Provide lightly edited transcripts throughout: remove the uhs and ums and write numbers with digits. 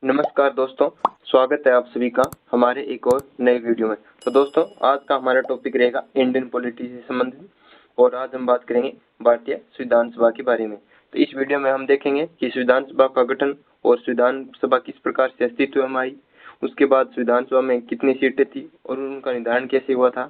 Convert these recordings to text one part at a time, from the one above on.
नमस्कार दोस्तों, स्वागत है आप सभी का हमारे एक और नए वीडियो में। तो दोस्तों, आज का हमारा टॉपिक रहेगा इंडियन पॉलिटी से संबंधित और आज हम बात करेंगे भारतीय संविधान सभा के बारे में। तो इस वीडियो में हम देखेंगे कि संविधान सभा का गठन और संविधान सभा किस प्रकार से अस्तित्व में आई, उसके बाद संविधान सभा में कितनी सीटें थी और उनका निर्धारण कैसे हुआ था,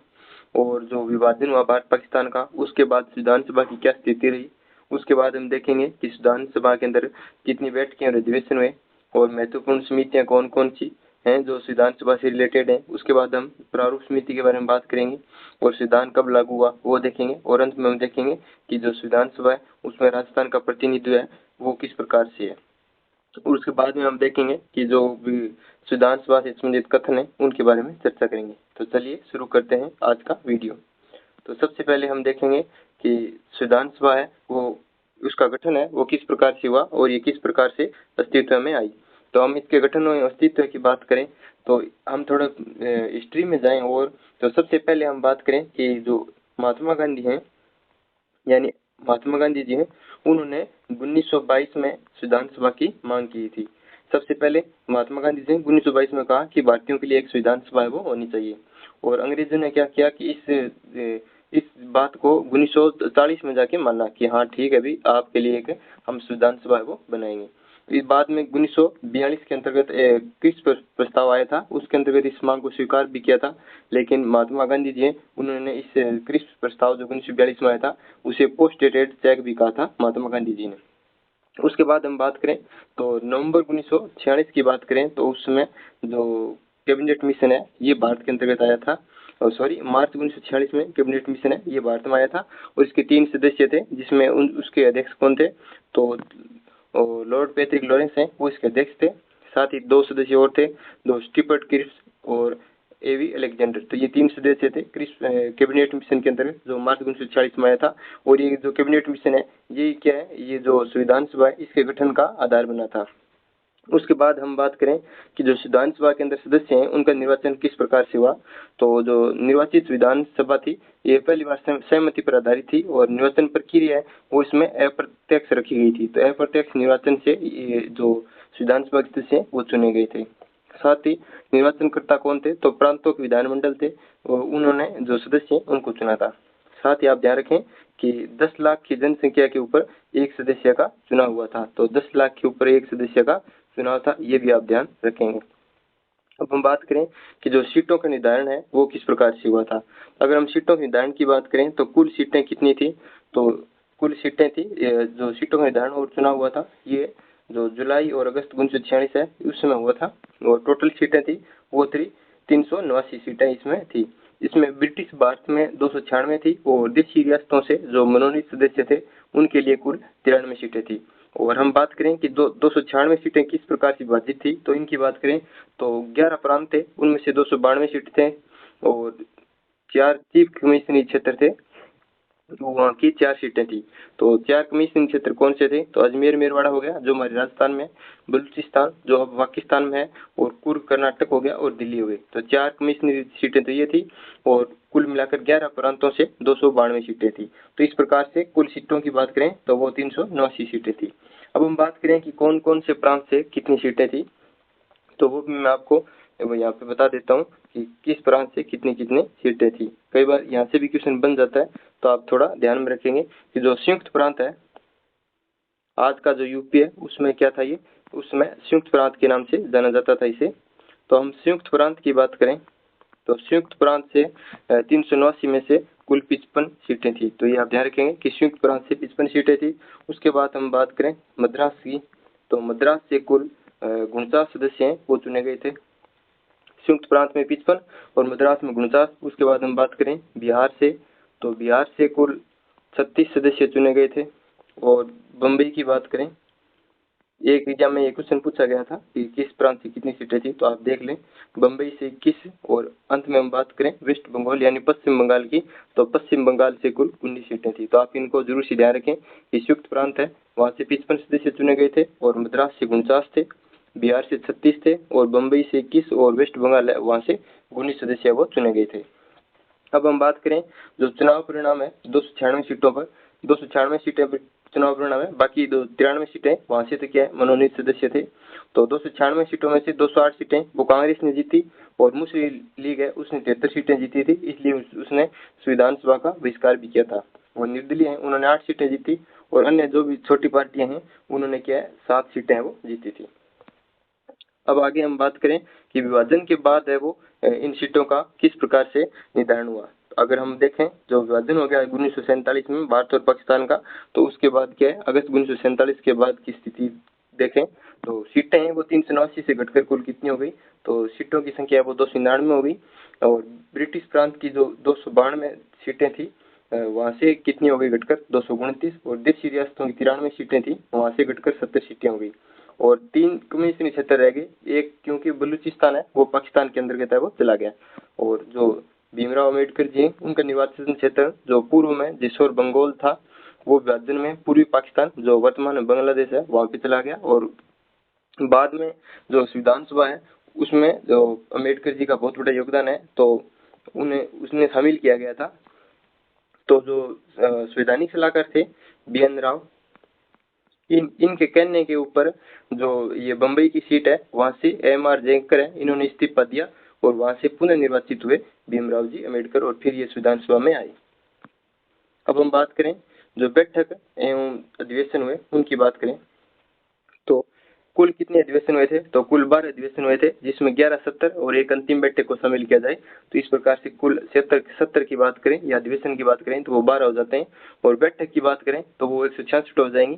और जो विभाजन हुआ भारत पाकिस्तान का उसके बाद संविधान सभा की क्या स्थिति रही। उसके बाद हम देखेंगे कि संविधान सभा के अंदर कितनी बैठकें और अधिवेशन हुए और महत्वपूर्ण समितियां कौन कौन सी हैं जो संविधान सभा से रिलेटेड है। उसके बाद हम प्रारूप समिति के बारे में बात करेंगे और संविधान कब लागू हुआ वो देखेंगे, और अंत में हम देखेंगे कि जो संविधान सभा है उसमें राजस्थान का प्रतिनिधित्व है वो किस प्रकार से है। और उसके बाद में हम देखेंगे कि जो संविधान सभा से संबंधित कथन है उनके बारे में चर्चा करेंगे। तो चलिए शुरू करते हैं आज का वीडियो। तो सबसे पहले हम देखेंगे कि संविधान सभा है वो उसका गठन है वो किस प्रकार से हुआ और ये किस प्रकार से अस्तित्व में आई। तो हम इसके गठन और अस्तित्व की बात करें तो हम थोड़ा हिस्ट्री में जाएं, और तो सबसे पहले हम बात करें कि जो महात्मा गांधी हैं यानी महात्मा गांधी जी हैं, उन्होंने 1922 में संविधान सभा की मांग की थी। सबसे पहले महात्मा गांधी जी ने 1922 में कहा कि भारतीयों के लिए एक संविधान सभा है वो होनी चाहिए, और अंग्रेजों ने क्या किया कि इस बात को 1940 में जाके माना कि हाँ ठीक है भाई, आपके लिए एक हम संविधान सभा है वो बनाएंगे। इस बाद में 1942 के अंतर्गत किस प्रस्ताव आया था, उसके अंतर्गत इस मांग को स्वीकार भी किया था, लेकिन महात्मा गांधी जी उन्होंने इस क्रिस प्रस्ताव जो 1942 में आया था उसे पोस्ट डेटेड चेक भी कहा था महात्मा गांधी जी ने। उसके बाद हम बात करें तो नवंबर 1946 की बात करें तो उस समय जो कैबिनेट मिशन है ये भारत के अंतर्गत आया था, और सॉरी मार्च 1946 में कैबिनेट मिशन है ये भारत में आया था, और इसके 3 सदस्य थे जिसमें उसके अध्यक्ष कौन थे तो लॉर्ड पैट्रिक लॉरेंस हैं वो इसके अध्यक्ष थे। साथ ही 2 सदस्य और थे, दो स्टीफर्ड क्रिप्स और एवी अलेक्जेंडर। तो ये 3 सदस्य थे क्रिप्स कैबिनेट मिशन के अंतर्गत जो मार्च 1946 में आया था। और ये जो कैबिनेट मिशन है ये क्या है, ये जो संविधान सभा है इसके गठन का आधार बना था। उसके बाद हम बात करें कि जो संविधान सभा के अंदर सदस्य हैं उनका निर्वाचन किस प्रकार से हुआ। तो जो निर्वाचित विधान सभा थी ये पहली बार सहमति पर आधारित थी, और निर्वाचन प्रक्रिया है वो इसमें अप्रत्यक्ष रखी गई थी। तो अप्रत्यक्ष निर्वाचन से ये जो संविधान सभा के सदस्य हैं वो चुने गए थे। साथ ही निर्वाचनकर्ता कौन थे तो प्रांतों के विधानमंडल थे, और उन्होंने जो सदस्य उनको चुना था। साथ ही आप ध्यान रखें कि 10 लाख की जनसंख्या के ऊपर एक सदस्य का चुनाव हुआ था। तो 10 लाख के ऊपर एक सदस्य का चुनाव था, ये भी आप ध्यान रखेंगे। अब हम बात करें कि जो सीटों का निर्धारण है वो किस प्रकार से हुआ था। अगर हम सीटों के निर्धारण की बात करें तो कुल सीटें कितनी थी, तो कुल सीटें थी जो सीटों का निर्धारण और चुनाव हुआ था ये जो जुलाई और अगस्त 1946 है उस समय हुआ था, और टोटल सीटें थी वो थी 389 सीटें इसमें थी। इसमें ब्रिटिश भारत में 296 थी, और देशी रियासतों से जो मनोनीत सदस्य थे उनके लिए कुल 93 सीटें थी। और हम बात करें कि 296 सीटें किस प्रकार से विभाजित थी, तो इनकी बात करें तो 11 प्रांत थे, उनमें से 292 सीट थे, और 4 चीफ कमिश्नरी क्षेत्र थे, तो वहाँ की 4 सीटें थी। तो 4 कमिश्नरी क्षेत्र कौन से थे तो अजमेर मेरवाड़ा हो गया जो हमारे राजस्थान में, बलूचिस्तान जो अब पाकिस्तान में है, और कुर्ग कर्नाटक हो गया, और दिल्ली हो गई। तो 4 कमिश्नरी सीटें तो ये थी, और कुल मिलाकर 11 प्रांतों से 292 सीटें थी। तो इस प्रकार से कुल सीटों की बात करें तो वो 389 सीटें थी। अब हम बात करें कि कौन कौन से प्रांत से कितनी सीटें थी, तो वो भी मैं आपको यहाँ पे बता देता हूँ कि किस प्रांत से कितनी कितनी सीटें थी। कई बार यहाँ से भी क्वेश्चन बन जाता है, तो आप थोड़ा ध्यान में रखेंगे कि जो संयुक्त प्रांत है आज का जो यूपी है उसमें क्या था, ये उसमें संयुक्त प्रांत के नाम से जाना जाता था इसे। तो हम संयुक्त प्रांत की बात करें तो संयुक्त प्रांत से 389 में से कुल 55 सीटें थी। तो ये आप ध्यान रखेंगे कि संयुक्त प्रांत से 55 सीटें थी। उसके बाद हम बात करें मद्रास की, तो मद्रास से कुल 49 सदस्य हैं वो चुने गए थे। संयुक्त प्रांत में 55 और मद्रास में 49। उसके बाद हम बात करें बिहार से, तो बिहार से कुल 36 सदस्य चुने गए थे। और बम्बई की बात करें, एक एग्जाम में ये क्वेश्चन पूछा गया था कि किस प्रांत से कितनी सीटें थी, तो आप देख लें बम्बई से 21। और अंत में हम बात करें वेस्ट बंगाल यानी पश्चिम बंगाल की, तो पश्चिम बंगाल से कुल 19 सीटें थी। तो आप इनको जरूर से ध्यान रखें कि संयुक्त प्रांत है वहाँ से 55 सदस्य चुने गए थे, और मद्रास से 49 थे, बिहार से 36 थे, और बम्बई से 21, और वेस्ट बंगाल है वहाँ से 19 सदस्य वो चुने गए थे। अब हम बात करें जो चुनाव परिणाम है 296 सीटों पर, 296 सीटें चुनाव परिणाम है। बाकी 93 सीटें वहां से तो क्या है मनोनीत सदस्य थे। तो 296 सीटों में से 208 सीटें वो कांग्रेस ने जीती और मुस्लिम लीग है उसने 73 सीटें जीती थी, इसलिए उसने संविधान सभा का बहिष्कार भी किया था। वो निर्दलीय हैं, उन्होंने 8 सीटें जीती और अन्य जो भी छोटी पार्टियां हैं उन्होंने क्या है 7 सीटें वो जीती थी। अब आगे हम बात करें कि विभाजन के बाद है वो इन सीटों का किस प्रकार से निर्धारण हुआ। अगर हम देखें जो विभाजन हो गया 1947 में भारत और पाकिस्तान का, तो उसके बाद क्या है अगस्त 1947 के बाद की स्थिति देखें तो सीटें हैं वो 389 से घटकर कुल कितनी हो गई, तो सीटों की संख्या है वो 299 हो गई। और ब्रिटिश प्रांत की जो 292 सीटें थी वहां से कितनी हो गई घटकर 229, और देशी रियासतों की 93 सीटें थी वहां से घटकर 70 सीटें हो गई और 3 कम्युनिस्टी क्षेत्र रह गए। एक क्योंकि बलूचिस्तान है वो पाकिस्तान के अंतर्गत है वो चला गया। और जो भीमराव अम्बेडकर जी उनका निर्वाचन क्षेत्र जो पूर्व में जिसोर बंगाल था वो विभाजन में पूर्वी पाकिस्तान जो वर्तमान में बांग्लादेश है वहां पे चला गया। और बाद में जो संविधान सभा है उसमें जो अम्बेडकर जी का बहुत बड़ा योगदान है तो उन्हें उसने शामिल किया गया था। तो जो संवैधानिक सलाहकार थे बी.एन. राव, इनके कहने के ऊपर जो ये बम्बई की सीट है वहां से एम.आर. जयकर है इन्होंने इस्तीफा दिया और वहां से पुनः निर्वाचित हुए भीमराव जी अम्बेडकर और फिर ये संविधान सभा में आए। अब हम बात करें जो बैठक एवं अधिवेशन हुए उनकी बात करें तो कुल कितने अधिवेशन हुए थे, तो कुल 12 अधिवेशन हुए थे जिसमें 11 सत्र और एक अंतिम बैठक को शामिल किया जाए तो इस प्रकार से कुल 70 की बात करें या अधिवेशन की बात करें तो वो 12 हो जाते हैं। और बैठक की बात करें तो वो 166 हो जाएंगी,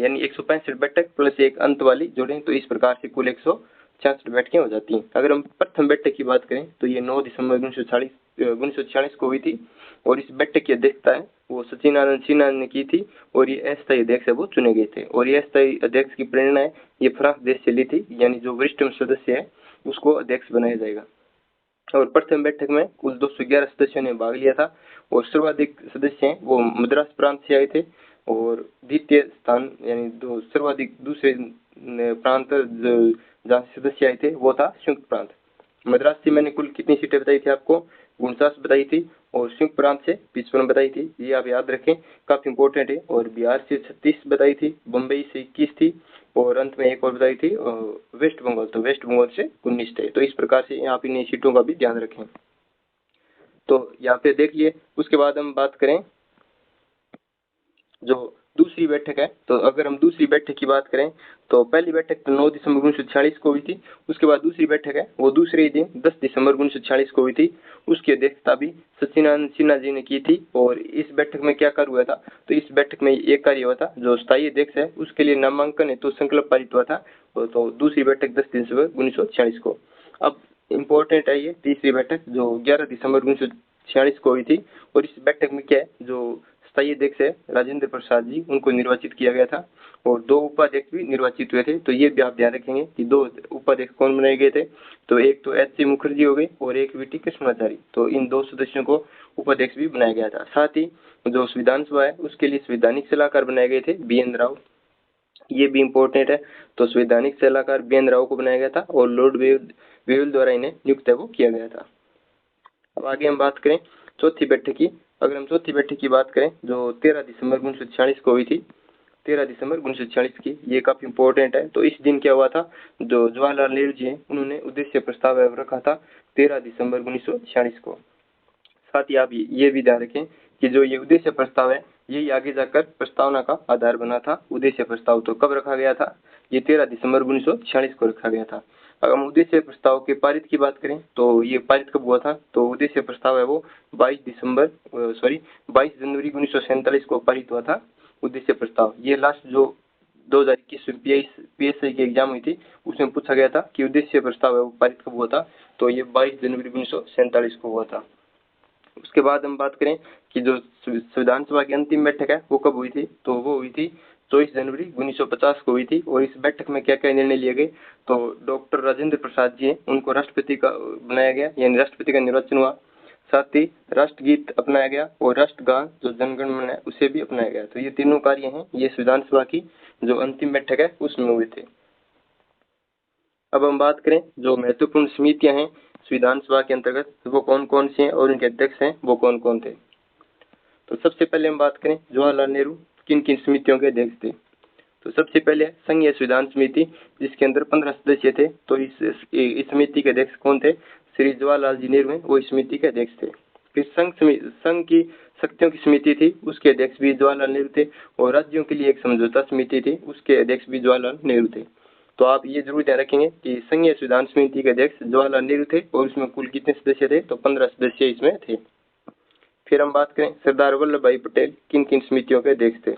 यानी 165 बैठक प्लस एक अंत वाली जोड़ें तो इस प्रकार से कुल 166 बैठकें हो जाती हैं। अगर हम प्रथम बैठक की बात करें तो ये 9 दिसंबर 1946 को हुई थी और इस बैठक की अध्यक्षता है वो सचिदानंद सिन्हा ने की थी और ये अस्थायी अध्यक्ष है वो चुने गए थे। और ये अस्थायी अध्यक्ष की प्रेरणा है ये फ्रांस देश से ली थी, यानी जो वरिष्ठतम सदस्य है उसको अध्यक्ष बनाया जाएगा। और प्रथम बैठक में कुल 211 सदस्यों ने भाग लिया था और सर्वाधिक सदस्य हैं वो मद्रास प्रांत से आए थे और द्वितीय स्थान यानी सर्वाधिक दूसरे प्रांत जहाँ सदस्य आए थे वो था संयुक्त प्रांत। मद्रास से मैंने कुल कितनी सीटें बताई थी आपको 49 बताई थी और संयुक्त प्रांत से 55 बताई थी, ये आप याद रखें काफी इंपॉर्टेंट है। और बिहार से 36 बताई थी, बम्बई से 21 थी और अंत में एक और बताई थी वेस्ट बंगाल, तो वेस्ट बंगाल से 19 थे। तो इस प्रकार से यहाँ पे इन सीटों का भी ध्यान रखें। तो यहाँ पे देख लिए। उसके बाद हम बात करें जो दूसरी बैठक है, तो अगर हम दूसरी बैठक की बात करें तो पहली बैठक तो 9 दिसंबर 1946 को हुई थी। उसके बाद दूसरी बैठक है वो दूसरे ही दिन 10 दिसंबर 1946 को हुई थी। उसकी अध्यक्षता भी सचिदानंद सिन्हा जी ने की थी। और इस बैठक में क्या कार्य हुआ था, तो इस बैठक में एक कार्य हुआ था जो स्थायी अध्यक्ष है उसके लिए नामांकन हेतु संकल्प पारित हुआ था। तो दूसरी बैठक 10 दिसंबर 1946 को। अब इम्पोर्टेंट है ये तीसरी बैठक जो 11 दिसंबर 1946 को हुई थी। और इस बैठक में क्या है जो स्थायी अध्यक्ष है राजेंद्र प्रसाद जी उनको निर्वाचित किया गया था और 2 उपाध्यक्ष भी निर्वाचित हुए थे। तो ये भी आप ध्यान रखेंगे कि 2 उपाध्यक्ष कौन बनाए गए थे, तो एक तो एच.सी. मुखर्जी हो गए और एक वी.टी. कृष्णाचारी। तो इन 2 सदस्यों को उपाध्यक्ष भी बनाया गया था। साथ ही जो संविधान सभा है उसके लिए संवैधानिक सलाहकार बनाए गए थे बी.एन. राव, ये भी इम्पोर्टेंट है। तो संवैधानिक सलाहकार बी.एन. राव को बनाया गया था और लॉर्ड वेव्हल द्वारा इन्हें नियुक्त है वो किया गया था। अब आगे हम बात करें चौथी बैठक की। अगर हम चौथी बैठक की बात करें जो 13 दिसंबर 1946 को हुई थी, 13 दिसंबर 1946 की, ये काफी इंपॉर्टेंट है। तो इस दिन क्या हुआ था, जो जवाहरलाल नेहरू जी हैं उन्होंने उद्देश्य प्रस्ताव रखा था 13 दिसंबर 1946 को। साथ ही आप ये भी ध्यान रखें कि जो ये उद्देश्य प्रस्ताव है यही आगे जाकर प्रस्तावना का आधार बना था। उद्देश्य प्रस्ताव तो कब रखा गया था, ये 13 दिसंबर 1946 को रखा गया था। अगर हम उद्देश्य प्रस्ताव के पारित की बात करें तो ये पारित कब हुआ था, तो उद्देश्य प्रस्ताव है वो 22 जनवरी 1947 को पारित हुआ था उद्देश्य प्रस्ताव। ये लास्ट जो 2021 पीएसआई की एग्जाम हुई थी उसमें पूछा गया था कि उद्देश्य प्रस्ताव है वो पारित कब हुआ था, तो ये 22 जनवरी 1947 को हुआ था। उसके बाद हम बात करें कि जो संविधान सभा की अंतिम बैठक है वो कब हुई थी, तो वो हुई थी 24 जनवरी 1950 को हुई थी। और इस बैठक में क्या क्या निर्णय लिए गए, तो डॉक्टर राजेंद्र प्रसाद जी हैं उनको राष्ट्रपति का बनाया गया, यानी राष्ट्रपति का निर्वाचन हुआ। साथ ही राष्ट्रगीत अपनाया गया और राष्ट्रगान जो जनगण मन है उसे भी अपनाया गया। तो ये तीनों कार्य हैं ये संविधान सभा की जो अंतिम बैठक है उसमें हुए थे। अब हम बात करें जो महत्वपूर्ण समितियां हैं संविधान सभा के अंतर्गत वो कौन कौन सी हैं और उनके अध्यक्ष हैं वो कौन कौन थे। तो सबसे पहले हम बात करें जवाहरलाल नेहरू। किन किन समितियों के अध्यक्ष थे। तो सबसे पहले संघीय संविधान समिति, जिसके अंदर 15 सदस्य थे। तो इस समिति के अध्यक्ष कौन थे? श्री जवाहरलाल जी नेहरू हैं, वो इस समिति के अध्यक्ष थे। फिर संघ की शक्तियों की समिति थी, उसके अध्यक्ष भी जवाहरलाल नेहरू थे। और राज्यों के लिए एक समझौता समिति थी, उसके अध्यक्ष भी जवाहरलाल नेहरू थे। तो आप ये जरूर ध्यान रखेंगे कि संघीय संविधान समिति के अध्यक्ष जवाहरलाल नेहरू थे और उसमें कुल कितने सदस्य थे? तो 15 सदस्य इसमें थे। फिर हम बात करें सरदार वल्लभ भाई पटेल किन किन समितियों के अध्यक्ष थे।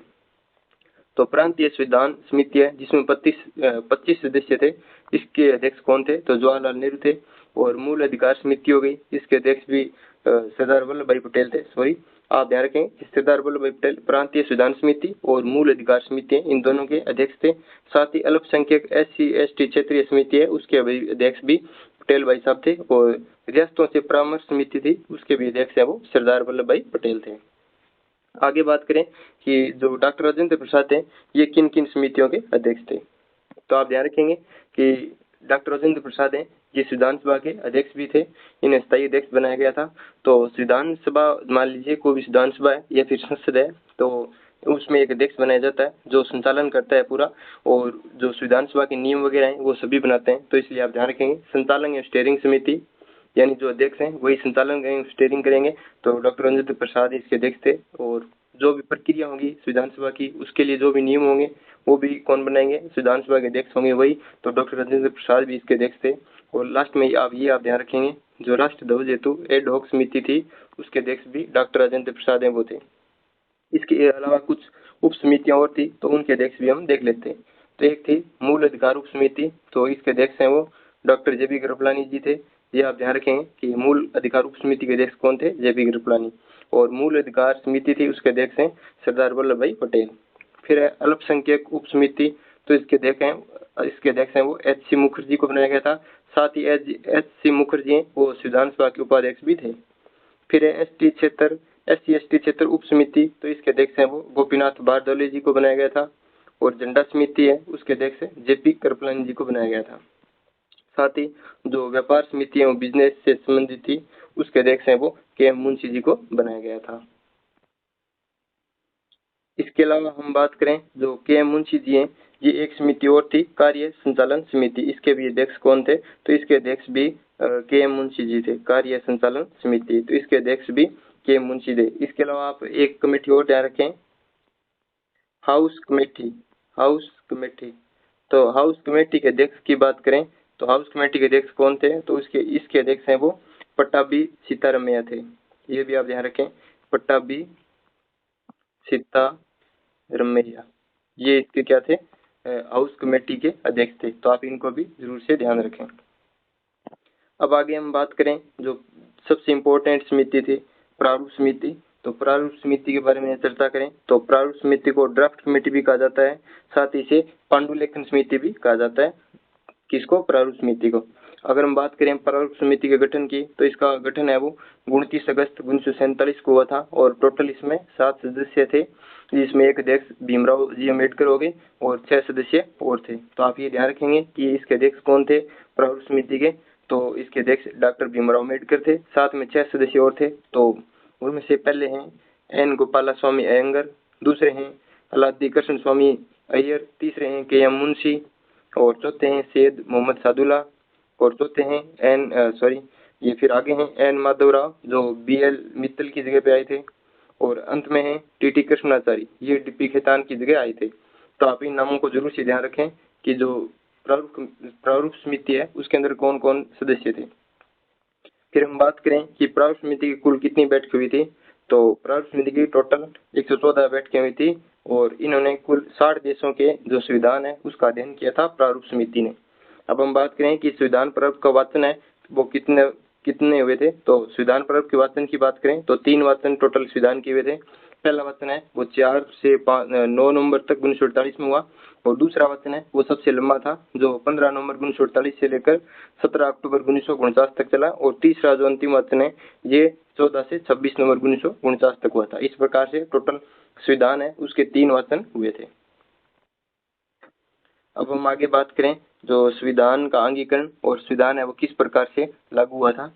तो प्रांतीय संविधान समिति है, जिसमें 25 सदस्य थे। इसके अध्यक्ष कौन थे? तो जवाहरलाल नेहरू थे। और मूल अधिकार समिति हो गई, इसके अध्यक्ष भी सरदार वल्लभ भाई पटेल थे। सॉरी, आप ध्यान रखें सरदार वल्लभ भाई पटेल प्रांतीय संविधान समिति और मूल अधिकार समिति है, इन दोनों के अध्यक्ष थे। साथ ही अल्पसंख्यक SC ST क्षेत्रीय समिति है, उसके अध्यक्ष भी पटेल भाई साहब थे। और रियासतों से परामर्श समिति थी, उसके भी अध्यक्ष है वो सरदार वल्लभ भाई पटेल थे। आगे बात करें कि जो डॉक्टर राजेंद्र प्रसाद थे, ये किन किन समितियों के अध्यक्ष थे। तो आप ध्यान रखेंगे कि डॉक्टर राजेंद्र प्रसाद हैं, ये संविधान सभा के अध्यक्ष भी थे। इन्हें स्थायी अध्यक्ष बनाया गया था। तो संविधान सभा, मान लीजिए कोई भी संविधान सभा है या फिर संसद है, तो उसमें एक अध्यक्ष बनाया जाता है जो संचालन करता है पूरा, और जो संविधान सभा के नियम वगैरह हैं वो सभी बनाते हैं। तो इसलिए आप ध्यान रखेंगे संचालन या स्टीयरिंग समिति, यानी जो अध्यक्ष हैं वही संचालन करेंगे, स्टीयरिंग करेंगे। तो डॉक्टर राजेंद्र प्रसाद इसके अध्यक्ष थे। और जो भी प्रक्रिया होगी संविधान सभा की, उसके लिए जो भी नियम होंगे वो भी कौन बनाएंगे? संविधान सभा के अध्यक्ष होंगे वही। तो डॉक्टर राजेंद्र प्रसाद भी इसके अध्यक्ष थे। और लास्ट में आप ध्यान रखेंगे, जो राष्ट्र ध्वज हेतु एड हॉक समिति थी, उसके अध्यक्ष भी डॉक्टर राजेंद्र प्रसाद हैं, वो थे। इसके अलावा कुछ उप समितियां और थी, तो उनके अध्यक्ष भी हम देख लेते हैं। तो एक थी मूल अधिकार उप समिति, तो इसके अध्यक्ष हैं वो डॉक्टर JB कृपलानी जी थे। ये आप ध्यान रखेंगे कि मूल अधिकार उप समिति के अध्यक्ष कौन थे? JB कृपलानी। और मूल अधिकार समिति थी, उसके अध्यक्ष हैं सरदार वल्लभ भाई पटेल। फिर है अल्पसंख्यक उप समिति, तो इसके अध्यक्ष हैं वो HC मुखर्जी को बनाया गया था। साथ ही HC मुखर्जी हैं वो संविधान सभा के उपाध्यक्ष भी थे। फिर है SC ST क्षेत्र उप समिति, तो इसके अध्यक्ष हैं वो गोपीनाथ बारदौली जी को बनाया गया था। और झंडा समिति है, उसके अध्यक्ष JP कृपलानी जी को बनाया गया था। साथ ही जो व्यापार समिति है वो बिजनेस से संबंधित थी, उसके अध्यक्ष हैं वो KM मुंशी जी को बनाया गया था। इसके अलावा हम बात करें जो KM मुंशी जी हैं, ये एक समिति और थी कार्य संचालन समिति, इसके भी अध्यक्ष कौन थे? तो इसके अध्यक्ष भी KM मुंशी जी थे। कार्य संचालन समिति, तो इसके अध्यक्ष भी KM मुंशी थे। इसके अलावा आप एक कमेटी और ध्यान रखें, हाउस कमेटी। तो हाउस कमेटी के अध्यक्ष की बात करें तो हाउस कमेटी के अध्यक्ष कौन थे? तो इसके अध्यक्ष हैं वो पट्टाभी सीतारमैया थे। ये भी आप ध्यान रखें, पट्टाभी सीतारमैया, ये इसके क्या थे? हाउस कमेटी के अध्यक्ष थे। तो आप इनको भी जरूर से ध्यान रखें। अब आगे हम बात करें जो सबसे इम्पोर्टेंट समिति थी, प्रारूप समिति। तो प्रारूप समिति के बारे में चर्चा करें तो प्रारूप समिति को ड्राफ्ट कमेटी भी कहा जाता है, साथ ही इसे पांडुलेखन समिति भी कहा जाता है। किसको? प्रारूप समिति को। अगर हम बात करें प्रारूप समिति के गठन की, तो इसका गठन है वो 29 अगस्त 1947 को हुआ था। और टोटल इसमें 7 सदस्य थे, जिसमें एक अध्यक्ष भीमराव जी अम्बेडकर हो गए और 6 सदस्य और थे। तो आप ये ध्यान रखेंगे कि इसके अध्यक्ष कौन थे प्रारूप समिति के? तो इसके अध्यक्ष डॉक्टर भीमराव अम्बेडकर थे, साथ में 6 सदस्य और थे। तो उनमें से पहले हैं N गोपालास्वामी अयंगर, दूसरे हैं अलादी कृष्ण स्वामी अय्यर, तीसरे हैं KM मुंशी, और चौथे हैं सैयद मोहम्मद सादुल्ला, और चौथे हैं ये फिर आगे हैं N माधवराव जो BL मित्तल की जगह पे आए थे, और अंत में हैं TT कृष्णाचारी, ये DP खेतान की जगह आए थे। तो आप इन नामों को जरूर से ध्यान रखें कि जो प्रारूप समिति है उसके अंदर कौन कौन सदस्य थे। फिर हम बात करें कि प्रारूप समिति की कुल कितनी बैठकें हुई थी। तो प्रारूप समिति की टोटल 114 बैठकें हुई थी, और इन्होंने कुल 60 देशों के जो संविधान है उसका अध्ययन किया था प्रारूप समिति ने। अब हम बात करें कि संविधान प्रारूप का वाचन है वो कितने हुए थे। तो संविधान प्रारूप के वाचन की बात करें तो 3 वाचन टोटल संविधान के हुए थे। पहला वाचन है वो 4 से 9 नवंबर तक 1948 में हुआ, और दूसरा वाचन है वो सबसे लंबा था जो 15 नवंबर 1948 से लेकर 17 अक्टूबर 1949 तक चला, और तीसरा जो अंतिम वाचन है ये 14 से 26 नवंबर 1949 तक हुआ था। इस प्रकार से टोटल संविधान है उसके 3 वाचन हुए थे। अब हम आगे बात करें जो संविधान का अंगीकरण और संविधान है वो किस प्रकार से लागू हुआ था।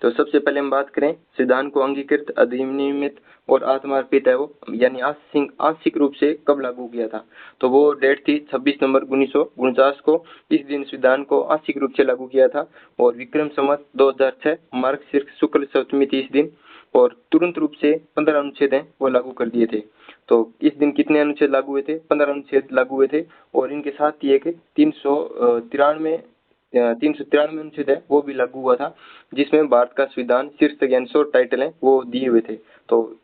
तो सबसे पहले हम बात करें संविधान को अंगीकृत, अधिनियमित और आत्मार्पित है वो, यानी आंशिक रूप से कब लागू किया था। तो वो डेट थी 26 नवंबर 1949 को। इस दिन संविधान को आंशिक रूप से लागू किया था और विक्रम संवत 2006 मार्गशीर्ष शुक्ल सप्तमी थी इस दिन। और तुरंत रूप से 15 अनुच्छेद हैं वो लागू कर दिए थे। तो इस दिन कितने अनुच्छेद लागू हुए थे? 15 अनुच्छेद लागू हुए थे। और इनके साथ ही एक 393 अनुच्छेद है वो भी लागू हुआ था, जिसमें भारत का संविधान शीर्षक यानी शॉर्ट टाइटल है वो दिए हुए थे। तो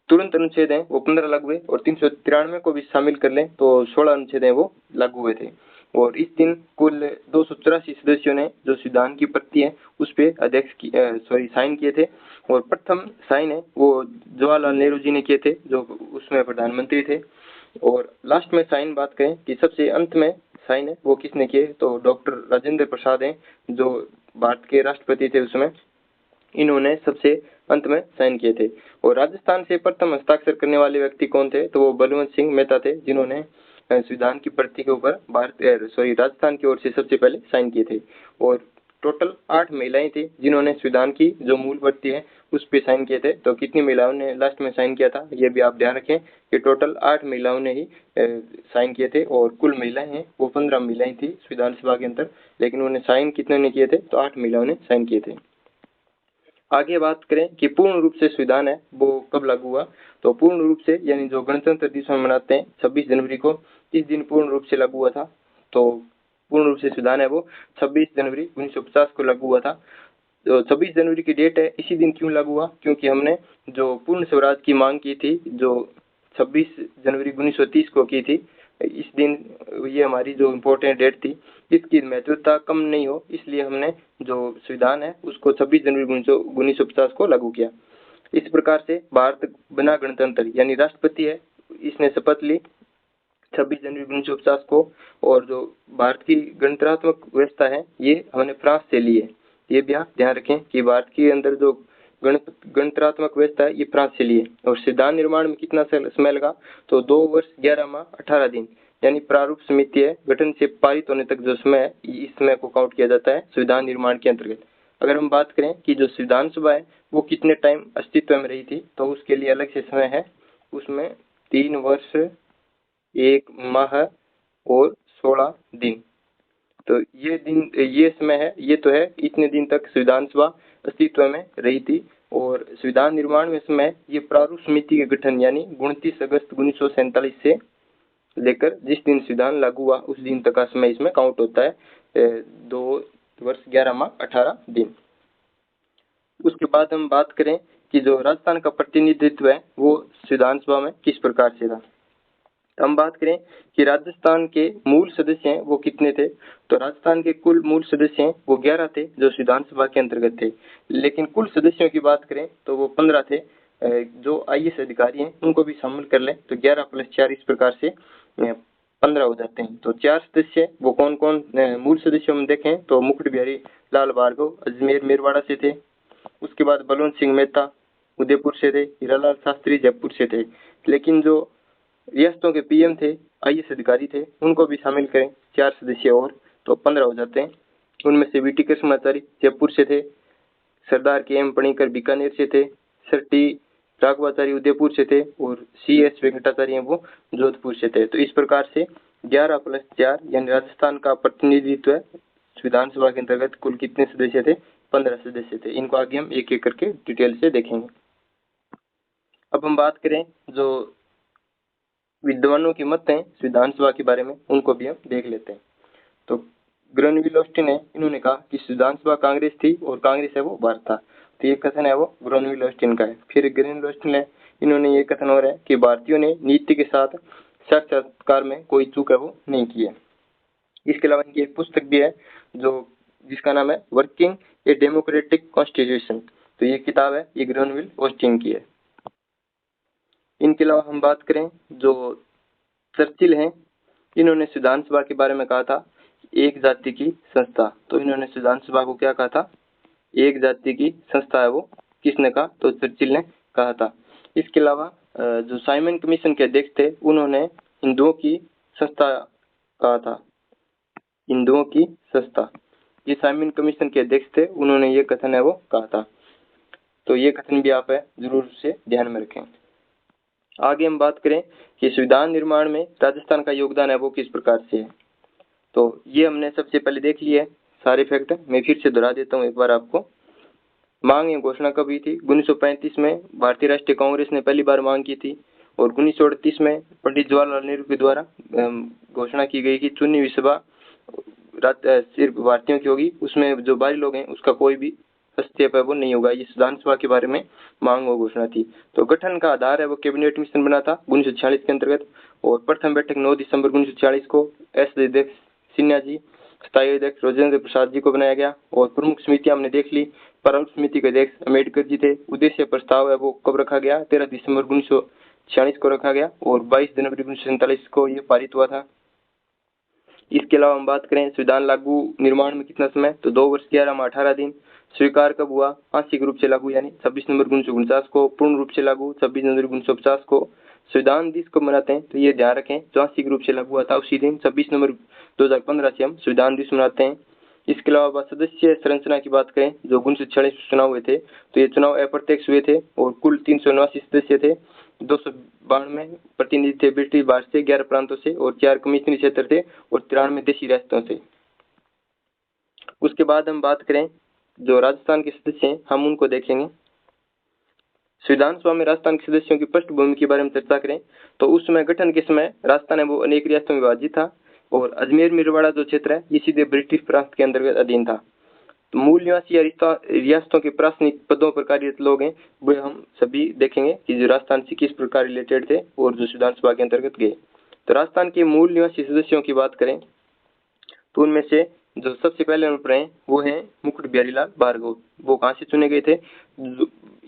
तुरंत अनुच्छेद हैं वो 15 लागू हुए और 393 को भी शामिल कर लें तो 16 अनुच्छेद हैं वो लागू हुए थे। और इस दिन कुल 284 सदस्यों ने जो संविधान की प्रति है उस पे साइन किए थे। और प्रथम साइन है वो जवाहरलाल नेहरू जी ने किए थे, जो उसमें प्रधानमंत्री थे। और लास्ट में साइन बात करें कि सबसे अंत में साइन है वो किसने किए, तो डॉक्टर राजेंद्र प्रसाद हैं जो भारत के राष्ट्रपति थे उसमें। इन्होंने सबसे अंत में साइन किए थे। और राजस्थान से प्रथम हस्ताक्षर करने वाले व्यक्ति कौन थे, तो वो बलवंत सिंह मेहता थे, जिन्होंने संविधान की प्रति के ऊपर राजस्थान की ओर से सबसे पहले साइन किए थे। और टोटल 8 महिलाएं थी जिन्होंने संविधान की जो मूल प्रति है उस पे साइन किए थे। तो कितनी महिलाओं ने लास्ट में साइन किया था ये भी आप ध्यान रखें कि टोटल 8 महिलाओं ने ही साइन किए थे। और कुल महिलाएं हैं वो 15 महिलाएं थी संविधान सभा के अंदर, लेकिन उन्होंने साइन कितने ने किए थे, तो 8 महिलाओं ने साइन किए थे। आगे बात करें कि पूर्ण रूप से संविधान है वो कब लागू हुआ, तो पूर्ण रूप से यानी जो गणतंत्र दिवस हम मनाते हैं 26 जनवरी को, इस दिन पूर्ण रूप से लागू हुआ था। तो पूर्ण रूप से संविधान है वो 26 जनवरी 1950 को लागू हुआ था। तो 26 जनवरी की डेट है, इसी दिन क्यों लागू हुआ, क्योंकि हमने जो पूर्ण स्वराज की मांग की थी जो 26 जनवरी 1930 को की थी, इस दिन ये हमारी जो इम्पोर्टेंट डेट थी इसकी महत्वता कम नहीं हो, इसलिए हमने जो संविधान है उसको 26 जनवरी 1950 को लागू किया। इस प्रकार से भारत बना गणतंत्र, यानी राष्ट्रपति है इसने शपथ ली 26 जनवरी 1950 को। और जो भारत की गणतंत्रात्मक व्यवस्था है ये हमने फ्रांस से ली है। ये भी आप ध्यान रखें कि भारत के अंदर जो गणतंत्रात्मक व्यवस्था है ये फ्रांस से ली है। और संविधान निर्माण में कितना समय लगा, तो 2 वर्ष 11 माह 18 दिन, यानी प्रारूप समिति है गठन से पारित होने तक जो समय है इस समय को काउंट किया जाता है संविधान निर्माण के अंतर्गत। अगर हम बात करें कि जो संविधान सभा है वो कितने टाइम अस्तित्व में रही थी, तो उसके लिए अलग से समय है, उसमें 3 वर्ष 1 माह और 16 दिन। तो ये समय है, ये तो है इतने दिन तक संविधान सभा अस्तित्व में रही थी। और संविधान निर्माण में समय ये प्रारूप समिति के गठन यानी 29 अगस्त 1947 से लेकर जिस दिन संविधान लागू हुआ उस दिन तक का समय इसमें काउंट होता है 2 वर्ष 11 माह 18 दिन। उसके बाद हम बात करें कि जो राजस्थान का प्रतिनिधित्व है वो संविधान सभा में किस प्रकार से था। हम बात करें कि राजस्थान के मूल सदस्य हैं वो कितने थे, तो राजस्थान के कुल मूल सदस्य हैं वो 11 थे जो संविधान सभा के अंतर्गत थे। लेकिन कुल सदस्यों की बात करें तो वो 15 थे। जो IAS अधिकारी हैं उनको भी शामिल कर लें तो 11 + 4 इस प्रकार से 15 हो जाते हैं। तो 4 सदस्य वो कौन कौन मूल सदस्यों में देखें तो मुकुट बिहारी लाल भार्गव अजमेर मेरवाड़ा से थे। उसके बाद बलवंत सिंह मेहता उदयपुर से थे, हीरालाल शास्त्री जयपुर से थे। लेकिन जो रियासतों के PM थे, IAS अधिकारी थे, उनको भी शामिल करें 4 सदस्य और तो 15 हो जाते हैं। उनमें से VT कृष्णाचारी जयपुर से थे, सरदार KM पणिकर बीकानेर से थे, सर T राघवाचारी उदयपुर से थे और CS वेंकटाचार्य वो जोधपुर से थे। तो इस प्रकार से 11 + 4 यानी राजस्थान का प्रतिनिधित्व संविधान सभा के अंतर्गत कुल कितने सदस्य थे, 15 सदस्य थे। इनको आगे हम एक एक करके डिटेल से देखेंगे। अब हम बात करें जो विद्वानों के मत हैं संविधान सभा के बारे में, उनको भी हम देख लेते हैं। तो ग्रेनविल ऑस्टिन है, इन्होंने कहा कि संविधान सभा कांग्रेस थी और कांग्रेस है वो भारत था। तो ये कथन है वो ग्रेनविल ऑस्टिन का है। फिर ग्रेनविल ऑस्टिन है, इन्होंने ये कथन और है कि भारतीयों ने नीति के साथ साक्षात्कार में कोई चूक है वो नहीं की है। इसके अलावा इनकी एक पुस्तक भी है जो जिसका नाम है वर्किंग ए डेमोक्रेटिक कॉन्स्टिट्यूशन। तो ये किताब है ये ग्रेनविल ऑस्टिन की है। इनके अलावा हम बात करें जो चर्चिल हैं, इन्होंने संविधान सभा के बारे में कहा था एक जाति की संस्था। तो इन्होंने संविधान सभा को क्या कहा था, एक जाति की संस्था है वो किसने कहा, तो चर्चिल ने कहा था। इसके अलावा जो साइमन कमीशन के अध्यक्ष थे उन्होंने हिंदुओं की संस्था कहा था, हिंदुओं की संस्था। ये साइमन कमीशन के अध्यक्ष थे, उन्होंने ये कथन है वो कहा था। तो ये कथन भी आप है जरूर से ध्यान में रखें। आगे हम बात करें कि संविधान निर्माण में राजस्थान का योगदान है वो किस प्रकार से है। तो ये हमने सबसे पहले देख लिया है सारे फैक्ट, मैं फिर से दोहरा देता हूँ एक बार आपको। मांग एवं घोषणा कब हुई थी? 1935 में भारतीय राष्ट्रीय कांग्रेस ने पहली बार मांग की थी और 1938 में पंडित जवाहरलाल नेहरू के द्वारा घोषणा की गई कि चुनी हुई सभा सिर्फ भारतीयों की होगी, उसमें जो बाहरी लोग हैं उसका कोई भी हस्तक्षेप है वो नहीं होगा। ये विधानसभा के बारे में मांग व घोषणा थी। तो गठन का आधार है वो कैबिनेट मिशन बना था 1946 के अंतर्गत, और प्रथम बैठक 9 दिसंबर 1946 को एस अध्यक्ष सिन्हा जी, स्थायी अध्यक्ष राजेंद्र प्रसाद जी को बनाया गया। और प्रमुख समितियां हमने देख ली। प्रारूप समिति के अध्यक्ष अम्बेडकर जी थे। उद्देश्य प्रस्ताव है वो कब रखा गया? 13 दिसंबर 1946 को रखा गया और 22 जनवरी 1947 को ये पारित हुआ था। इसके अलावा हम बात करें संविधान लागू निर्माण में कितना समय, तो 2 वर्ष 11 माह 18 दिन। स्वीकार कब हुआ? आंशिक रूप से लागू यानी 26 नवंबर 1949 को। पूर्ण रूप से लागू 26 जनवरी 1950 को। संविधान दिवस को मनाते हैं, तो ये ध्यान रखें, जो आंशिक रूप से लागू हुआ था उसी दिन 26 नवंबर 2015 से हम संविधान दिवस मनाते हैं। इसके अलावा सदस्य संरचना की बात करें, जो 1946 चुनाव हुए थे, तो ये चुनाव अप्रत्यक्ष हुए थे और कुल 379 सदस्य थे। 292 प्रतिनिधि थे ब्रिटिश भारत से 11 प्रांतों से, और 4 कमीशनरी क्षेत्र थे और 93 देशी रियासतों से। उसके बाद हम बात करें जो राजस्थान के सदस्य हैं, हम उनको देखेंगे। संविधान सभा में राजस्थान के सदस्यों की पृष्ठभूमि के बारे में चर्चा करें, तो उस समय गठन के समय राजस्थान है वो अनेक रियासतों में विभाजित था और अजमेर मेरवाड़ा जो क्षेत्र है ये सीधे ब्रिटिश प्रांत के अंतर्गत अधीन था। तो मूल निवासी रियासतों के प्रशासनिक पदों पर कार्यरत लोग हैं वे हम सभी देखेंगे कि जो राजस्थान से किस प्रकार रिलेटेड थे और जो संविधान सभा के अंतर्गत गए। तो राजस्थान के मूल निवासी सदस्यों की बात करें तो उनमें से जो सबसे पहले नंबर पर हैं वो हैं मुकुट बिहारी लाल भार्गव। वो कहाँ से चुने गए थे?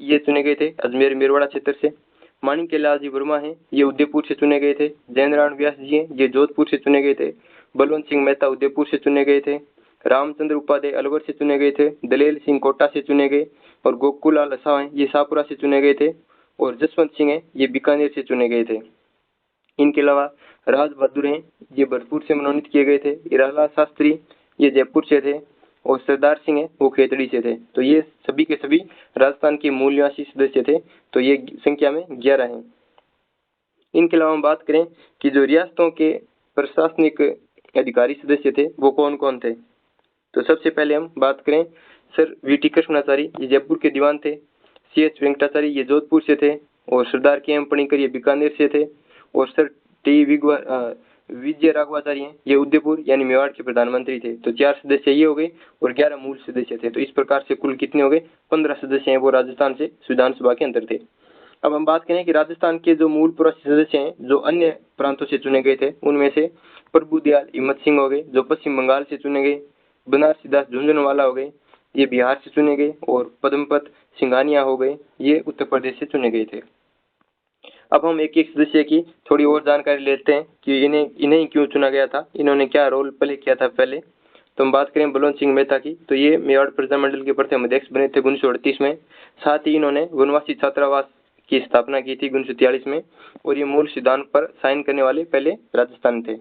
ये चुने गए थे अजमेर मेरवाड़ा क्षेत्र से। माणिक्य लाल जी वर्मा हैं, ये उदयपुर से चुने गए थे। जयनारायण व्यास जी हैं, ये जोधपुर से चुने गए थे। बलवंत सिंह मेहता उदयपुर से चुने गए थे। रामचंद्र उपाध्याय अलवर से चुने गए थे। दलेल सिंह कोटा से चुने गए। और गोकुल लाल असाव हैं, ये शाहपुरा से चुने गए थे। और जसवंत सिंह हैं, ये बीकानेर से चुने गए थे। इनके अलावा राज बहादुर हैं, ये भरतपुर से मनोनीत किए गए थे। हीरालाल शास्त्री ये जयपुर से थे और सरदार सिंह है वो खेतड़ी से थे। तो ये सभी के सभी राजस्थान के मूल निवासी सदस्य थे। तो ये संख्या में 11 हैं। इनके अलावा हम बात करें कि जो रियासतों के प्रशासनिक अधिकारी सदस्य थे वो कौन कौन थे, तो सबसे पहले हम बात करें सर वी.टी. कृष्णाचारी, ये जयपुर के दीवान थे। सी.एच. वेंकटाचारी ये जोधपुर से थे और सरदार के.एम. पणिकर ये बीकानेर से थे। और सर टी विजय राघवाचार्य हैं, ये उदयपुर यानी मेवाड़ के प्रधानमंत्री थे। तो 4 सदस्य ये हो गए और 11 मूल सदस्य थे। तो इस प्रकार से कुल कितने हो गए? 15 सदस्य हैं वो राजस्थान से संविधान सभा के अंदर थे। अब हम बात करें कि राजस्थान के जो मूल प्रवासी सदस्य हैं जो अन्य प्रांतों से चुने गए थे, उनमें से प्रभुदयाल हिम्मत सिंह हो गए जो पश्चिम बंगाल से चुने गए। बनारसी दास झुंझुनवाला हो गए, ये बिहार से चुने गए। और पद्मपत सिंघानिया हो गए, ये उत्तर प्रदेश से चुने गए थे। अब हम एक एक सदस्य की थोड़ी और जानकारी लेते हैं कि इन्हें क्यों चुना गया था, इन्होंने क्या रोल प्ले किया था पहले। तो हम बात करें बलवंत सिंह मेहता की, तो ये मेवाड़ प्रजामंडल के प्रथम अध्यक्ष बने थे 1938 में। साथ ही इन्होंने वनवासी छात्रावास की स्थापना की थी 1943 में और ये मूल सिद्धांत पर साइन करने वाले पहले राजस्थान थे।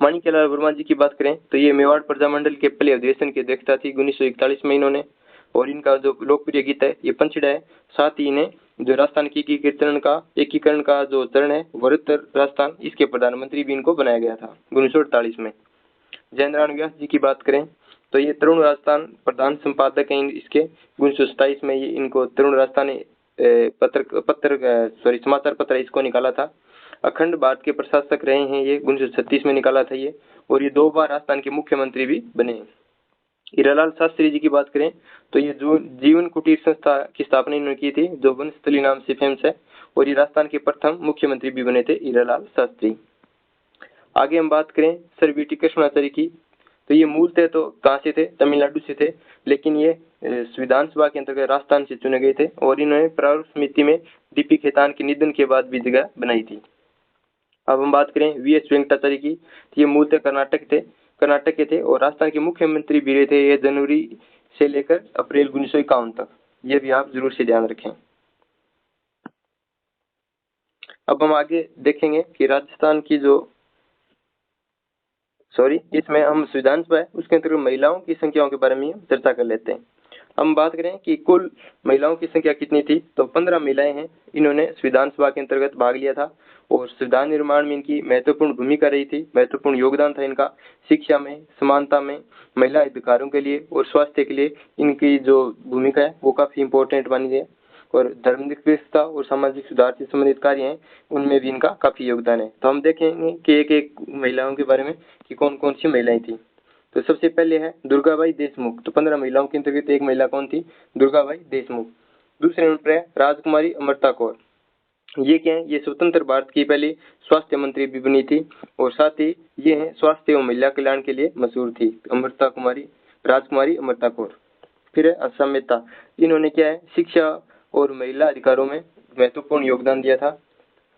माणिक्यलाल वर्मा जी की बात करें तो ये मेवाड़ प्रजामंडल के पहले अधिवेशन की अध्यक्षता थी 1941 में इन्होंने। और इनका जो लोकप्रिय गीत है ये पंचड़ा है। साथ ही इन्हें जो राजस्थान की एकीकरण का जो चरण है वरुत्तर राजस्थान, इसके प्रधानमंत्री भी इनको बनाया गया था 1948 में। जयनारायण व्यास जी की बात करें तो ये तरुण राजस्थान प्रधान संपादक हैं इसके। 1927 में ये इनको तरुण राजस्थान समाचार पत्र इसको निकाला था। अखंड भारत के प्रशासक रहे हैं ये, 1936 में निकाला था ये। और ये 2 बार राजस्थान के मुख्यमंत्री भी बने। हीरालाल शास्त्री जी की बात करें तो ये जो जीवन कुटीर संस्था की स्थापना इन्होंने की थी जो वनस्थली नाम से फेमस है। और ये राजस्थान के प्रथम मुख्यमंत्री भी बने थे हीरालाल शास्त्री। आगे हम बात करें सर वी.टी. कृष्णाचार्य की, तो ये मूलतः तो कहाँ से थे? तमिलनाडु से थे, लेकिन ये संविधान सभा के अंतर्गत राजस्थान से चुने गए थे। और इन्होंने प्रारूप समिति में डी.पी. खेतान के निधन के बाद भी जगह बनाई थी। अब हम बात करें वी.एस. वेंकटाचार्य की, तो ये मूलतः कर्नाटक के थे और राजस्थान के मुख्यमंत्री भी रहे थे ये जनवरी से लेकर अप्रैल 1951 तक। ये भी आप जरूर से ध्यान रखें। अब हम आगे देखेंगे कि राजस्थान की जो इसमें हम संविधान सभा है उसके अंतर्गत महिलाओं की संख्याओं के बारे में चर्चा कर लेते हैं। हम बात करें कि कुल महिलाओं की संख्या कितनी थी, तो 15 महिलाएं हैं। इन्होंने संविधान सभा के अंतर्गत भाग लिया था और संविधान निर्माण में इनकी महत्वपूर्ण भूमिका रही थी, महत्वपूर्ण योगदान था इनका। शिक्षा में, समानता में, महिला अधिकारों के लिए और स्वास्थ्य के लिए इनकी जो भूमिका है वो काफी इंपॉर्टेंट मानी है। और धर्मनिरपेक्षता और सामाजिक सुधार से संबंधित कार्य हैं उनमें भी इनका काफी योगदान है। तो हम देखेंगे कि एक एक महिलाओं के बारे में कि कौन कौन सी महिलाएं थी। तो सबसे पहले है दुर्गाबाई देशमुख। तो 15 महिलाओं के अंतर्गत एक महिला कौन थी? दुर्गाबाई देशमुख। दूसरे नंबर पर है राजकुमारी अमृता कौर। ये क्या है? ये स्वतंत्र भारत की पहली स्वास्थ्य मंत्री भी बनी थी और साथ ही ये है स्वास्थ्य एवं महिला कल्याण के लिए मशहूर थी, राजकुमारी अमृता कौर। फिर है आशा मेहता। इन्होंने क्या है? शिक्षा और महिला अधिकारों में महत्वपूर्ण योगदान दिया था।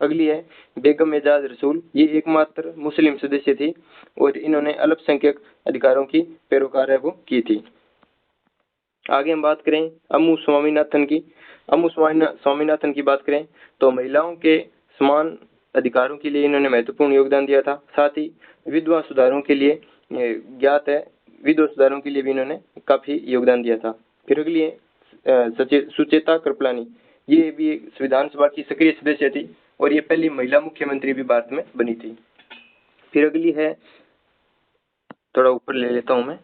अगली है बेगम एजाज रसूल। ये एकमात्र मुस्लिम सदस्य थी और इन्होंने अल्पसंख्यक अधिकारों की पैरोकार है वो की थी। आगे हम बात करें अम्मू स्वामीनाथन की। अम्मू स्वामीनाथन की बात करें तो महिलाओं के समान अधिकारों के लिए इन्होंने महत्वपूर्ण योगदान दिया था। साथ ही विधवा सुधारों के लिए ज्ञात है, विधवा सुधारों के लिए भी इन्होंने काफी योगदान दिया था। फिर अगली है सुचेता कृपलानी। ये भी संविधान सभा की सक्रिय सदस्य थी और ये पहली महिला मुख्यमंत्री भी भारत में बनी थी। फिर अगली है, थोड़ा ऊपर ले लेता हूं मैं।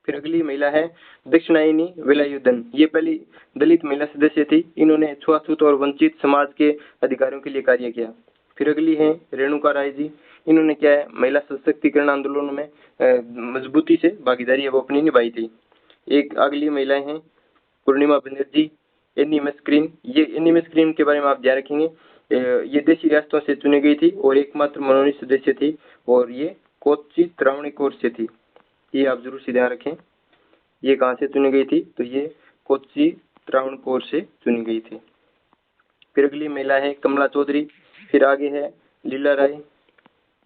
फिर अगली महिला है दक्षिणायनी वेलायुधन। ये पहली दलित महिला सदस्य थी। इन्होंने छुआछूत और वंचित समाज के अधिकारों के लिए कार्य किया। फिर अगली है रेणुका राय जी। इन्होंने क्या है? महिला सशक्तिकरण आंदोलनों में मजबूती से भागीदारी वो अपनी निभाई थी। एक अगली महिलाएं हैं पूर्णिमा बनर्जी, एनी मस्क्रीन। ये एनी मस्क्रीन के बारे में आप ध्यान रखेंगे, ये देशी रियासतों से चुनी गई थी और एकमात्र मनोनीत सदस्य थी और ये कोच्चि त्रावणकोर से थी। ये आप जरूर से ध्यान रखें, ये कहाँ से चुनी गई थी? तो ये कोच्चि त्रावणकोर से चुनी गई थी। फिर अगली महिला है कमला चौधरी। फिर आगे है लीला राय।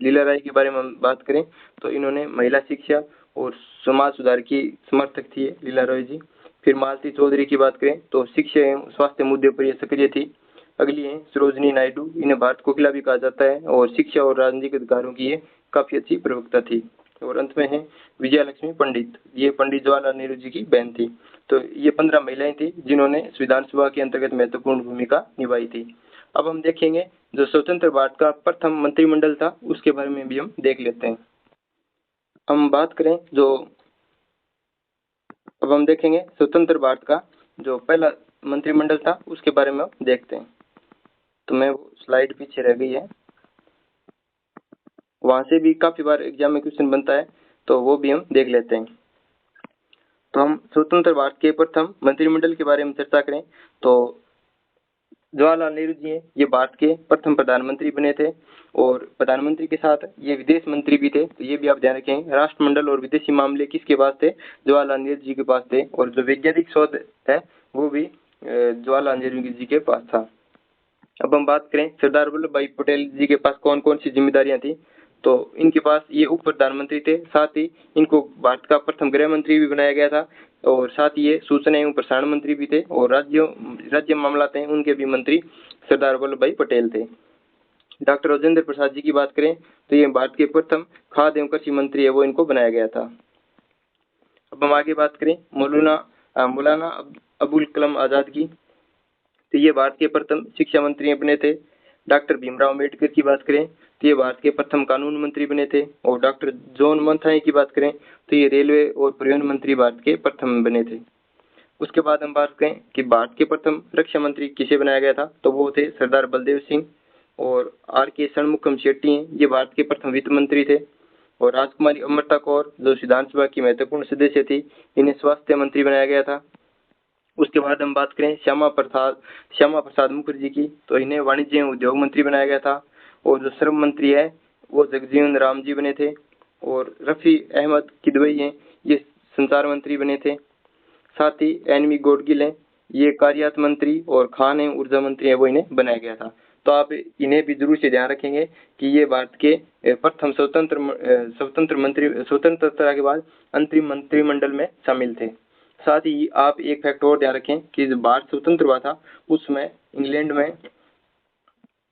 लीला राय के बारे में हम बात करें तो इन्होंने महिला शिक्षा और समाज सुधार की समर्थक थी लीला राय जी। फिर मालती चौधरी की बात करें तो शिक्षा एवं स्वास्थ्य मुद्दे पर यह सक्रिय थी। अगली है सरोजनी नायडू। इन्हें भारत कोकिला भी कहा जाता है और शिक्षा और राजनीतिक अधिकारों की ये काफी अच्छी प्रवक्ता थी। और अंत में है विजया लक्ष्मी पंडित। ये पंडित जवाहरलाल नेहरू जी की बहन थी। तो ये 15 महिलाएं थी जिन्होंने संविधान सभा के अंतर्गत महत्वपूर्ण भूमिका निभाई थी। अब हम देखेंगे जो स्वतंत्र भारत का प्रथम मंत्रिमंडल था उसके बारे में भी हम देख लेते हैं। हम बात करें जो अब हम देखेंगे स्वतंत्र भारत का जो पहला मंत्रिमंडल था उसके बारे में हम देखते हैं। तो मैं वो स्लाइड पीछे रह गई है, वहां से भी काफी बार एग्जाम में क्वेश्चन बनता है तो वो भी हम देख लेते हैं। तो हम स्वतंत्र भारत के प्रथम मंत्रिमंडल के बारे में चर्चा करें तो जवाहरलाल नेहरू जी हैं, ये भारत के प्रथम प्रधानमंत्री बने थे और प्रधानमंत्री के साथ ये विदेश मंत्री भी थे। तो ये भी आप ध्यान रखें, राष्ट्रमंडल और विदेशी मामले किसके पास थे? जवाहरलाल नेहरू जी के पास थे। और जो वैज्ञानिक शोध है वो भी जवाहरलाल नेहरू जी के पास था। अब हम बात करें सरदार वल्लभ भाई पटेल जी के पास कौन कौन सी जिम्मेदारियां थी, तो इनके पास ये उप प्रधानमंत्री थे, साथ ही इनको भारत का प्रथम गृह मंत्री भी बनाया गया था और साथ ही ये सूचना एवं प्रसारण मंत्री भी थे और राज्य मामलात हैं उनके भी मंत्री सरदार वल्लभ भाई पटेल थे। डॉक्टर राजेंद्र प्रसाद जी की बात करें तो ये भारत के प्रथम खाद्य एवं कृषि मंत्री है वो इनको बनाया गया था। अब हम आगे बात करें मौलाना अबुल कलाम आजाद की, तो ये भारत के प्रथम शिक्षा मंत्री बने थे। डॉक्टर भीमराव अम्बेडकर की बात करें तो ये भारत के प्रथम कानून मंत्री बने थे और डॉक्टर जॉन मथाई की बात करें तो ये रेलवे और परिवहन मंत्री भारत के प्रथम बने थे। उसके बाद हम बात करें कि भारत के प्रथम रक्षा मंत्री किसे बनाया गया था, तो वो थे सरदार बलदेव सिंह। और आर के षणमुखम शेट्टी हैं, ये भारत के प्रथम वित्त मंत्री थे। और राजकुमारी अमृता कौर जो विधान सभा की महत्वपूर्ण सदस्य थी, इन्हें स्वास्थ्य मंत्री बनाया गया था। उसके बाद हम बात करें श्यामा प्रसाद मुखर्जी की, तो इन्हें वाणिज्य एवं उद्योग मंत्री बनाया गया था। और जो श्रम मंत्री है वो जगजीवन राम जी बने थे। और रफी अहमद किदवई हैं, ये संचार मंत्री बने थे। साथ ही एनवी गॉडगिल हैं, ये कार्यालय मंत्री और खान एवं ऊर्जा मंत्री है वो इन्हें बनाया गया था। तो आप इन्हें भी जरूर से ध्यान रखेंगे कि ये भारत के प्रथम स्वतंत्रता के बाद अंतरिम मंत्रिमंडल में शामिल थे। साथ ही आप एक फैक्ट और ध्यान रखें कि जब भारत स्वतंत्र हुआ था उसमें इंग्लैंड में,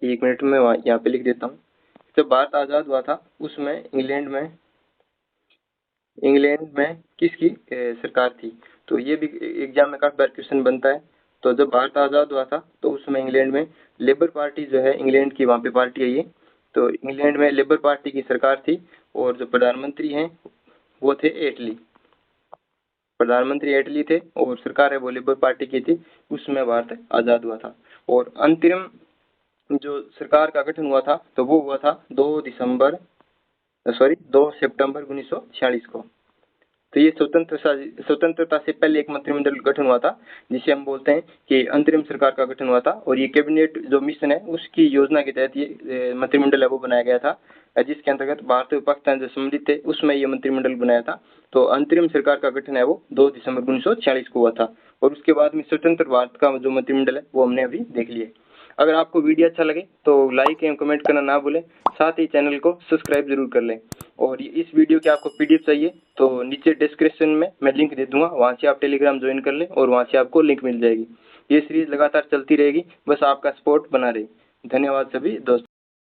एक मिनट में यहाँ पे लिख देता हूँ, जब भारत आजाद हुआ था उसमें इंग्लैंड में इंग्लैंड में किसकी सरकार थी। तो ये भी एग्जाम में काफी बार क्वेश्चन बनता है। तो जब भारत आज़ाद हुआ था तो उसमें इंग्लैंड में लेबर पार्टी जो है, इंग्लैंड की वहाँ पे पार्टी है ये, तो इंग्लैंड में लेबर पार्टी की सरकार थी और जो प्रधानमंत्री हैं वो थे एटली। प्रधानमंत्री एटली थे और सरकार है वो लेबर पार्टी की थी। उसमें भारत आज़ाद हुआ था। और अंतरिम जो सरकार का गठन हुआ था तो वो हुआ था 2 सितंबर 1946 को। तो ये स्वतंत्रता से पहले एक मंत्रिमंडल गठन हुआ था जिसे हम बोलते हैं कि अंतरिम सरकार का गठन हुआ था। और ये कैबिनेट जो मिशन है उसकी योजना के तहत ये मंत्रिमंडल है वो बनाया गया था, जिसके अंतर्गत भारत और पाकिस्तान जो सम्मिलित थे उसमें ये मंत्रिमंडल बनाया था। तो अंतरिम सरकार का गठन है वो 2 दिसंबर 1946 को हुआ था। और उसके बाद में स्वतंत्र भारत का जो मंत्रिमंडल है वो हमने अभी देख लिया। अगर आपको वीडियो अच्छा लगे तो लाइक एवं कमेंट करना ना भूलें, साथ ही चैनल को सब्सक्राइब जरूर कर लें। और इस वीडियो के आपको पीडीएफ चाहिए तो नीचे डिस्क्रिप्शन में मैं लिंक दे दूंगा, वहां से आप टेलीग्राम ज्वाइन कर लें और वहां से आपको लिंक मिल जाएगी। ये सीरीज लगातार चलती रहेगी, बस आपका सपोर्ट बना रहे। धन्यवाद सभी दोस्तों।